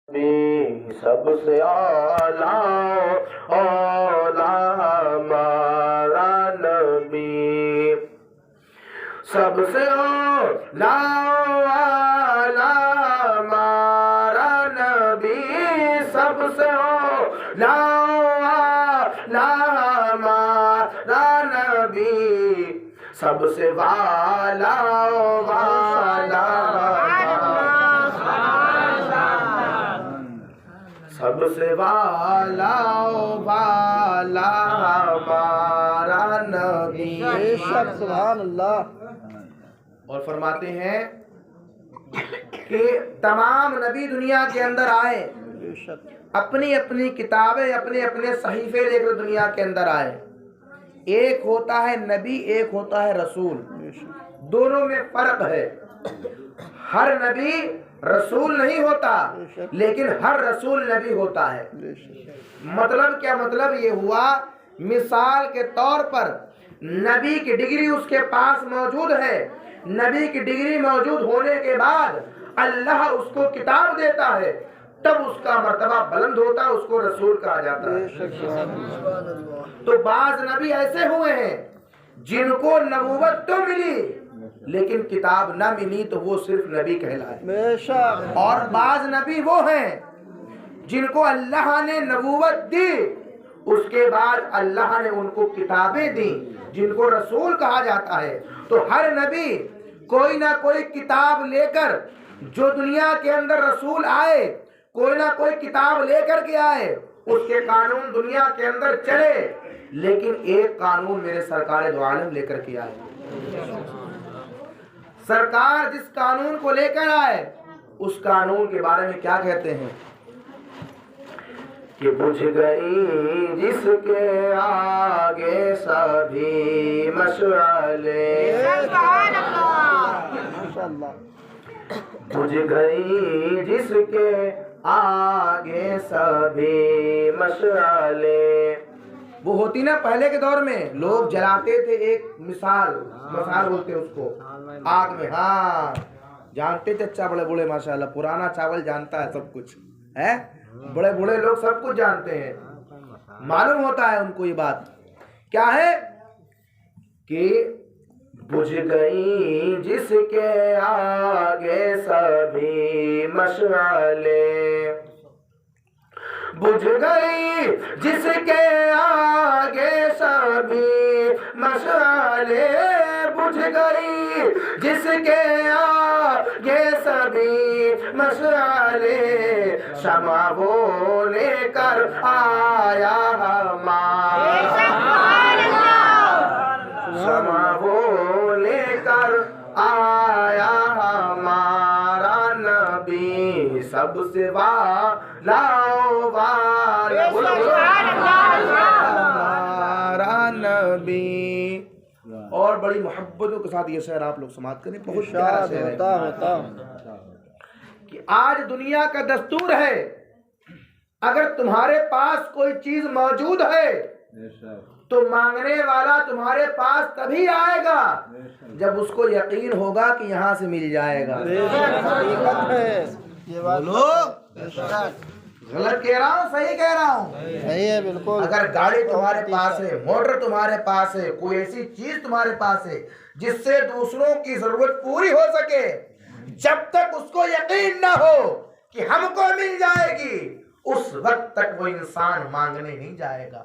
سب سے اعلیٰ ہمارا نبی، سب سے اعلیٰ ہمارا نبی، سب سے اعلیٰ ہمارا نبی، سب سے والا سب سے والا ہمارا نبی۔ سبحان اللہ۔ اور فرماتے ہیں کہ تمام نبی دنیا کے اندر آئے، اپنی اپنی کتابیں، اپنے اپنے صحیفے لے کر دنیا کے اندر آئے۔ ایک ہوتا ہے نبی، ایک ہوتا ہے رسول، دونوں میں فرق ہے۔ ہر نبی رسول نہیں ہوتا، لیکن ہر رسول نبی ہوتا ہے۔ مطلب کیا؟ مطلب یہ ہوا، مثال کے طور پر نبی کی ڈگری اس کے پاس موجود ہے، نبی کی ڈگری موجود ہونے کے بعد اللہ اس کو کتاب دیتا ہے، تب اس کا مرتبہ بلند ہوتا ہے، اس کو رسول کہا جاتا ہے۔ تو بعض نبی ایسے ہوئے ہیں جن کو نبوت تو ملی لیکن کتاب نہ ملی، تو وہ صرف نبی کہلائے۔ اور بعض نبی وہ ہیں جن کو اللہ نے نبوت دی، اس کے بعد اللہ نے ان کو کتابیں دی، جن کو رسول کہا جاتا ہے۔ تو ہر نبی کوئی نہ کوئی کتاب لے کر، جو دنیا کے اندر رسول آئے کوئی نہ کوئی کتاب لے کر کے آئے، اس کے قانون دنیا کے اندر چلے، لیکن ایک قانون میرے سرکار دو عالم لے کر کے آئے۔ سرکار جس قانون کو لے کر آئے، اس قانون کے بارے میں کیا کہتے ہیں کہ بجھ گئی جس کے آگے سبھی مشعلے، بجھ گئی جس کے آگے سبھی مشعلے۔ وہ ہوتی نا پہلے کے دور میں لوگ جلاتے تھے ایک مثال بولتے اس کو، آگ میں، ہاں جانتے تھے اچھا بڑے بوڑھے، ماشاءاللہ پرانا چاول جانتا ہے سب کچھ ہے، بڑے بوڑھے لوگ سب کچھ جانتے ہیں، معلوم ہوتا ہے ان کو یہ بات کیا ہے کہ بجھ گئی جس کے آگے سبھی مشعلے، بجھ گئی جس کے آگے سبھی مشعلے، بجھ گئی جس کے آگے سبھی مشعلے، شمع وہ لے کر آیا ہمارا، شمع وہ لے کر آیا ہمارا نبی، سب سے والا ہمارا نبی۔ اور بڑی محبتوں کے ساتھ یہ شعر آپ لوگ سماعت کریں، بہت پیارا شعر ہے کہ آج دنیا کا دستور ہے، اگر تمہارے پاس کوئی چیز موجود ہے تو مانگنے والا تمہارے پاس تبھی آئے گا جب اس کو یقین ہوگا کہ یہاں سے مل جائے گا۔ بولو، غلط کہہ رہا ہوں صحیح کہہ رہا ہوں؟ صحیح ہے، بالکل۔ اگر گاڑی تمہارے پاس ہے، موٹر تمہارے پاس ہے، کوئی ایسی چیز تمہارے پاس ہے جس سے دوسروں کی ضرورت پوری ہو سکے، جب تک اس کو یقین نہ ہو کہ ہم کو مل جائے گی، اس وقت تک وہ انسان مانگنے نہیں جائے گا۔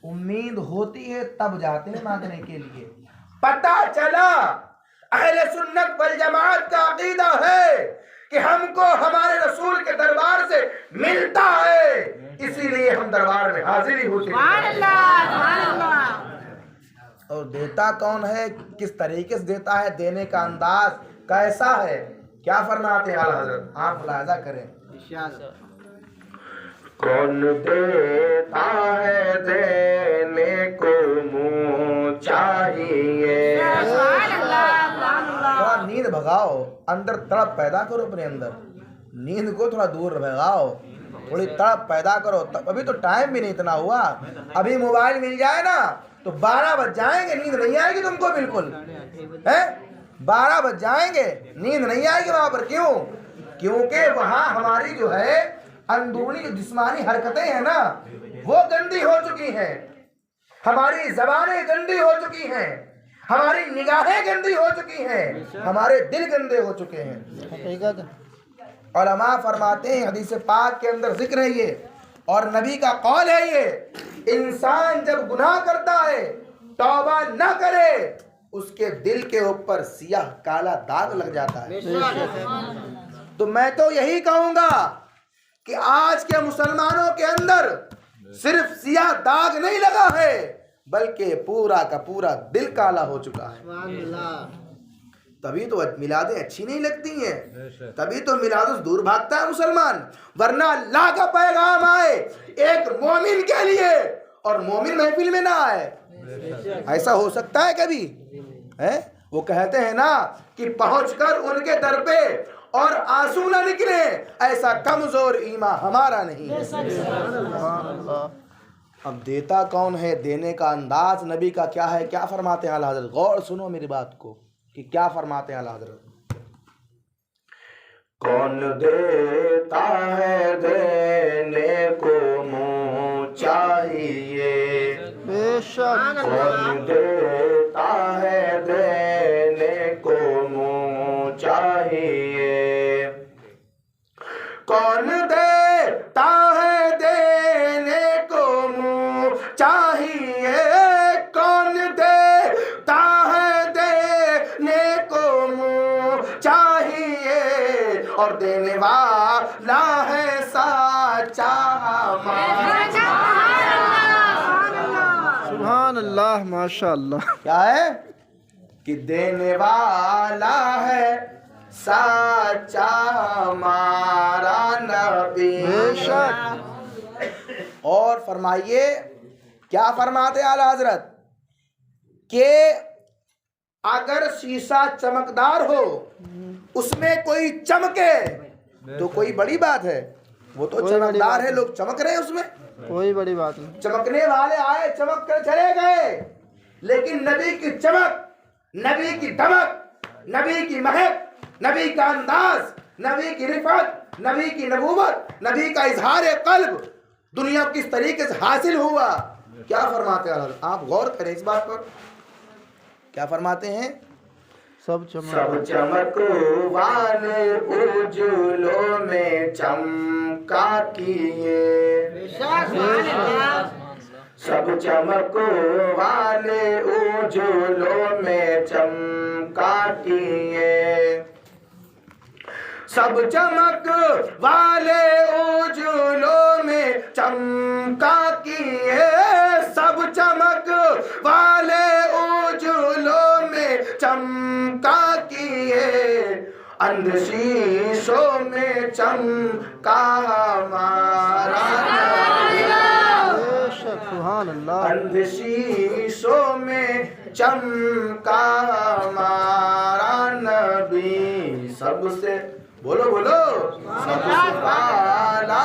امید ہوتی ہے تب جاتے ہیں مانگنے کے لیے۔ پتہ چلا اہل سنت والجماعت کا عقیدہ ہے کہ ہم کو ہمارے رسول کے دربار سے ملتا ہے، اسی لیے ہم دربار میں حاضر ہی ہوتے ہیں۔ اور دیتا کون ہے، کس طریقے سے دیتا ہے، دینے کا انداز کیسا ہے، کیا فرماتے ہیں اعلیٰ حضرت، آپ ملاحظہ کریں۔ کون دیتا ہے دینے کو منہ چاہیے، تھوڑا نیند بھگاؤ، اندر تڑپ پیدا کرو، اپنے اندر نیند کو تھوڑا دور بھگاؤ، تھوڑی تڑپ پیدا کرو۔ ابھی تو ٹائم بھی نہیں اتنا ہوا، ابھی موبائل مل جائے نا تو 12 بج جائیں گے، نیند نہیں آئے گی تم کو بالکل، 12 بج جائیں گے، نیند نہیں آئے گی وہاں پر۔ کیوں؟ کیونکہ وہاں ہماری جو ہے اندرونی جو جسمانی حرکتیں ہیں نا وہ گندی ہو چکی ہیں، ہماری زبانیں گندی ہو چکی ہیں، ہماری نگاہیں گندی ہو چکی ہیں، ہمارے دل گندے ہو چکے ہیں۔ حقیقت علماء فرماتے ہیں، حدیث پاک کے اندر ذکر ہے یہ اور نبی کا قول ہے یہ، انسان جب گناہ کرتا ہے توبہ نہ کرے اس کے دل کے اوپر سیاہ کالا داغ لگ جاتا ہے۔ تو میں تو یہی کہوں گا کہ آج کے مسلمانوں کے اندر صرف سیاہ داغ نہیں لگا ہے بلکہ پورا کا پورا دل کالا ہو چکا ہے۔ تبھی تو میلادیں اچھی نہیں لگتی ہیں، تبھی تو میلاد دور بھاگتا ہے مسلمان، ورنہ اللہ کا پیغام آئے ایک مومن کے لیے اور مومن محفل میں نہ آئے، ایسا ہو سکتا ہے کبھی؟ وہ کہتے ہیں نا کہ پہنچ کر ان کے در پہ اور آنسو نہ نکلے، ایسا کمزور ایمان ہمارا نہیں ہے۔ اب دیتا کون ہے، دینے کا انداز نبی کا کیا ہے، کیا فرماتے ہیں اعلیٰ حضرت؟ غور سنو میری بات کو کہ کیا فرماتے ہیں اعلیٰ حضرت۔ کون دیتا ہے دینے کو منہ چاہیے، بے شک کون دیتا ہے دینے کو منہ چاہیے، کون دیتا ہے دینے کو منہ چاہیے، کون دیتا ہے دینے کو منہ چاہیے، اور دینے والا ہے سچا ہمارا۔ سبحان اللہ، ماشاء اللہ۔ کیا ہے کہ دینے والا ہے سچا ہمارا نبی۔ بے شک اور فرمائیے کیا فرماتے ہیں اعلیٰ حضرت کہ اگر شیشہ چمکدار ہو اس میں کوئی چمکے تو کوئی بڑی بات ہے، وہ تو چمکدار ہے، لوگ چمک رہے ہیں اس میں، کوئی بڑی بات نہیں۔ چمکنے والے آئے چمک کر چلے گئے، لیکن نبی کی چمک، نبی کی دمک، نبی کی مہک، نبی کا انداز، نبی کی رفعت، نبی کی نبوت، نبی کا اظہار قلب دنیا کس طریقے سے حاصل ہوا، کیا فرماتے ہیں آپ؟ غور کریں اس بات پر، کیا فرماتے ہیں؟ سب چمک سب چمک والے اجلوں میں چمکا کیے، سب چمک والے اجلوں میں چمکا کیے، سب چمک والے اجلوں میں چمکا کیے، سب چمک والے اجلوں میں چمکا کیے، اندھ شیشوں میں چمکا ہمارا نبی، بے شک سبحان اللہ۔ اندھ شیشوں میں چمکا ہمارا نبی، سب سے بولو بولو، سب سے والا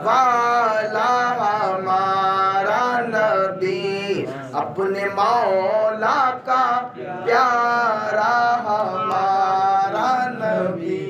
والا ہمارا نبی، اپنے مولا کا پیارا ہمارا نبی۔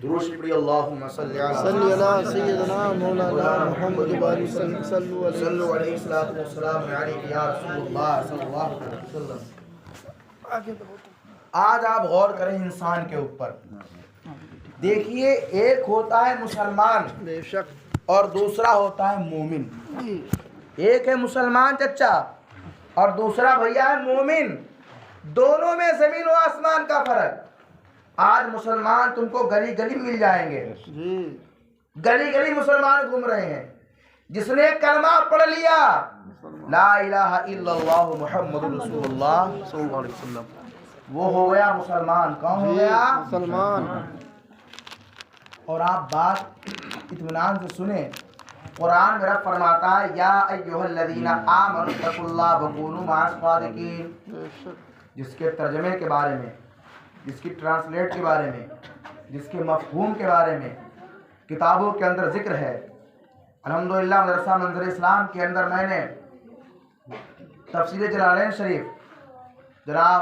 درود پڑھی، اللہم صلی صلی اللہ سیدنا مولانا محمد وآلہ وسلم، صلو علیہ صلو علیہ الصلوۃ والسلام علیک یا رسول اللہ صلی اللہ علیہ وسلم۔ آج آپ غور کریں انسان کے اوپر، دیکھیے ایک ہوتا ہے مسلمان بے شک اور دوسرا ہوتا ہے مومن۔ ایک ہے مسلمان چچا اور دوسرا بھیا ہے مومن، دونوں میں زمین و آسمان کا فرق۔ آج مسلمان تم کو گلی گلی مل جائیں گے، جی، گلی گلی مسلمان گھوم رہے ہیں، جس نے کلمہ پڑھ لیا لا الہ الا اللہ محمد رسول اللہ صلی اللہ علیہ وسلم، وہ ہو گیا مسلمان۔ کون ہو گیا؟ مسلمان۔ اور آپ بات اطمینان سے سنیں، قرآن میں رب فرماتا ہے یا ایھا الذین آمنوا اتقوا اللہ وکونوا مع الصادقین، بے شک جس کے ترجمے کے بارے میں، جس کی ٹرانسلیٹ کے بارے میں، جس کے مفہوم کے بارے میں کتابوں کے اندر ذکر ہے۔ الحمدللہ مدرسہ منظر اسلام کے اندر میں نے تفسیر جلالین شریف جناب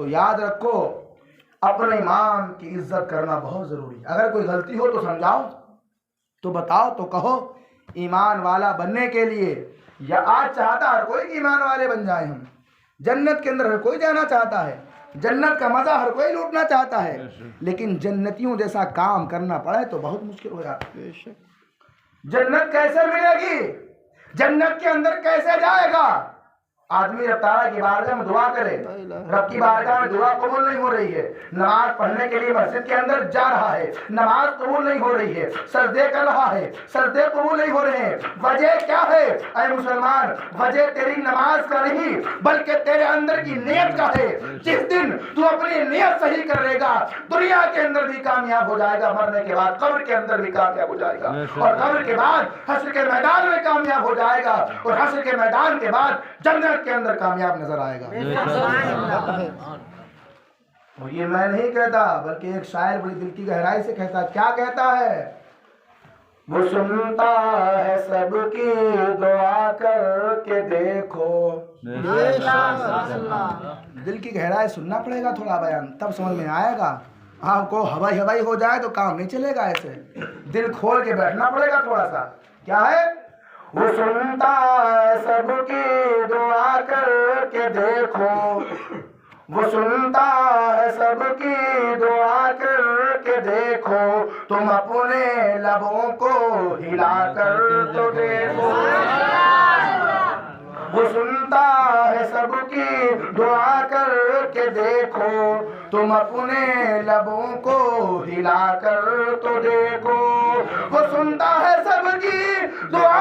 تو یاد رکھو اپنے امام کی عزت کرنا بہت ضروری ہے. اگر کوئی غلطی ہو تو سمجھاؤ، تو بتاؤ، تو کہو. ایمان والا بننے کے لیے یا آج چاہتا ہر کوئی کہ ایمان والے بن جائیں ہم. جنت کے اندر ہر کوئی جانا چاہتا ہے، جنت کا مزہ ہر کوئی لوٹنا چاہتا ہے، لیکن جنتیوں جیسا کام کرنا پڑے تو بہت مشکل ہو جاتا ہے. بے شک. جنت کیسے ملے گی؟ جنت کے اندر کیسے جائے گا؟ آدمی رب تعالیٰ کی بارگاہ میں دعا کرے، رب کی بارگاہ میں دعا قبول نہیں ہو رہی ہے. نماز پڑھنے کے لیے مسجد کے اندر جا رہا ہے، نماز قبول نہیں ہو رہی ہے. سجدے کر رہا ہے، سجدے قبول نہیں ہو رہے ہیں. وجہ کیا ہے اے مسلمان؟ وجہ تیری نماز کا نہیں بلکہ تیرے اندر کی نیت کا ہے. جس دن تو اپنی نیت صحیح کر لے گا دنیا کے اندر بھی کامیاب ہو جائے گا، مرنے کے بعد قبر کے اندر بھی کامیاب ہو جائے گا، اور قبر کے بعد حشر کے میدان میں کامیاب ہو جائے گا، اور حشر کے میدان کے بعد جنت کے اندر کامیاب نظر آئے گا. اور یہ میں نہیں کہتا بلکہ ایک شاعر بڑی دل کی گہرائی سے کہتا ہے. کیا کہتا ہے؟ وہ سنتا ہے سب کی دعا کر کے دیکھو. دل کی گہرائی سننا پڑے گا تھوڑا بیان، تب سمجھ میں آئے گا. آپ کو ہوائی ہوائی ہو جائے تو کام نہیں چلے گا. ایسے دل کھول کے بیٹھنا پڑے گا تھوڑا سا. کیا ہے؟ وہ سنتا ہے سب کی دعا کر کے دیکھو، وہ سنتا ہے سب کی دعا کر کے دیکھو، تم اپنے لبوں کو ہلا کر تو دیکھو. وہ سنتا ہے سب کی دعا کر کے دیکھو، تم اپنے لبوں کو ہلا کر تو دیکھو. وہ سنتا ہے سب کی دعا